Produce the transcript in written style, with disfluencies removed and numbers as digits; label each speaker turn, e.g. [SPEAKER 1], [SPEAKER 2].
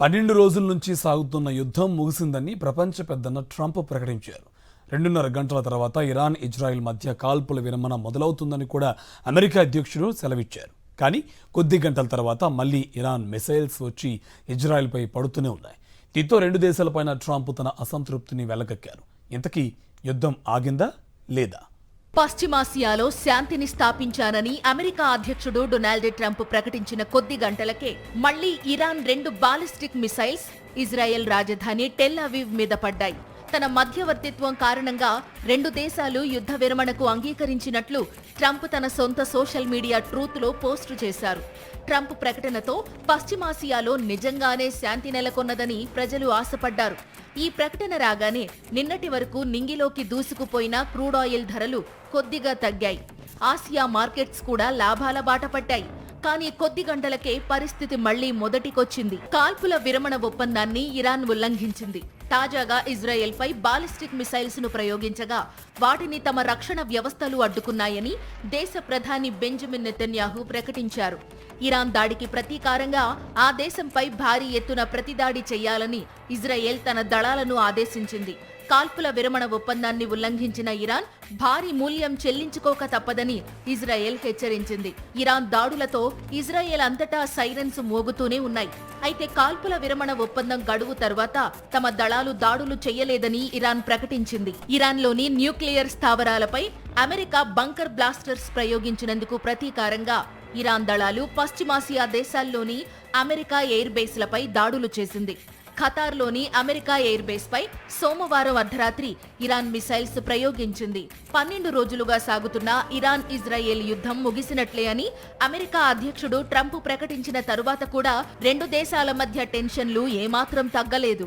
[SPEAKER 1] 12 రోజుల నుంచి సాగుతున్న యుద్ధం ముగిసిందని ప్రపంచ పెద్దన్న ట్రంప్ ప్రకటించారు. 2.5 గంటల తర్వాత ఇరాన్ ఇజ్రాయెల్ మధ్య కాల్పుల విరమణ మొదలవుతుందని కూడా అమెరికా అధ్యక్షుడు సెలవిచ్చారు. కానీ కొద్ది గంటల తర్వాత మళ్లీ ఇరాన్ మిసైల్స్ వచ్చి ఇజ్రాయెల్పై పడుతూనే ఉన్నాయి. దీంతో రెండు దేశాలపైన ట్రంప్ తన అసంతృప్తిని వెళ్లగక్కారు. ఇంతకీ యుద్ధం ఆగిందా లేదా?
[SPEAKER 2] పశ్చిమాసియాలో శాంతిని స్థాపించానని అమెరికా అధ్యక్షుడు డొనాల్డ్ ట్రంప్ ప్రకటించిన కొద్ది గంటలకే మళ్లీ ఇరాన్ 2 బాలిస్టిక్ మిసైల్స్ ఇజ్రాయెల్ రాజధాని టెల్ అవీవ్ మీద పడ్డాయి. తన మధ్యవర్తిత్వం కారణంగా రెండు దేశాలు యుద్ధ విరమణకు అంగీకరించినట్లు ట్రంప్ తన సొంత సోషల్ మీడియా ట్రూత్లో పోస్టు చేశారు. ట్రంప్ ప్రకటనతో పశ్చిమాసియాలో నిజంగానే శాంతి నెలకొన్నదని ప్రజలు ఆశపడ్డారు. ఈ ప్రకటన రాగానే నిన్నటి వరకు నింగిలోకి దూసుకుపోయిన క్రూడ్ ఆయిల్ ధరలు కొద్దిగా తగ్గాయి. ఆసియా మార్కెట్స్ కూడా లాభాల బాట పట్టాయి. కానీ కొద్ది గంటలకే పరిస్థితి మళ్లీ మొదటికొచ్చింది. కాల్పుల విరమణ ఒప్పందాన్ని ఇరాన్ ఉల్లంఘించింది. తాజాగా ఇజ్రాయెల్ పై బాలిస్టిక్ మిసైల్స్ ను ప్రయోగించగా వాటిని తమ రక్షణ వ్యవస్థలు అడ్డుకున్నాయని దేశ ప్రధాని బెంజమిన్ నెతన్యాహు ప్రకటించారు. ఇరాన్ దాడికి ప్రతీకారంగా ఆ దేశంపై భారీ ఎత్తున ప్రతిదాడి చేయాలని ఇజ్రాయెల్ తన దళాలను ఆదేశించింది. కాల్పుల విరమణ ఒప్పందాన్ని ఉల్లంఘించిన ఇరాన్ భారీ మూల్యం చెల్లించుకోక తప్పదని ఇజ్రాయెల్ హెచ్చరించింది. ఇరాన్ దాడులతో ఇజ్రాయెల్ అంతటా సైరన్స్ మోగుతూనే ఉన్నాయి. అయితే కాల్పుల విరమణ ఒప్పందం గడువు తర్వాత తమ దళాలు దాడులు చేయలేదని ఇరాన్ ప్రకటించింది. ఇరాన్లోని న్యూక్లియర్ స్థావరాలపై అమెరికా బంకర్ బ్లాస్టర్స్ ప్రయోగించినందుకు ప్రతీకారంగా ఇరాన్ దళాలు పశ్చిమాసియా దేశాల్లోని అమెరికా ఎయిర్ బేస్లపై దాడులు చేసింది. ఖతార్లోని అమెరికా ఎయిర్ బేస్ పై సోమవారం అర్ధరాత్రి ఇరాన్ మిసైల్స్ ప్రయోగించింది. 12 రోజులుగా సాగుతున్న ఇరాన్ ఇజ్రాయెల్ యుద్ధం ముగిసినట్లే అని అమెరికా అధ్యక్షుడు ట్రంప్ ప్రకటించిన తరువాత కూడా రెండు దేశాల మధ్య టెన్షన్లు ఏమాత్రం తగ్గలేదు.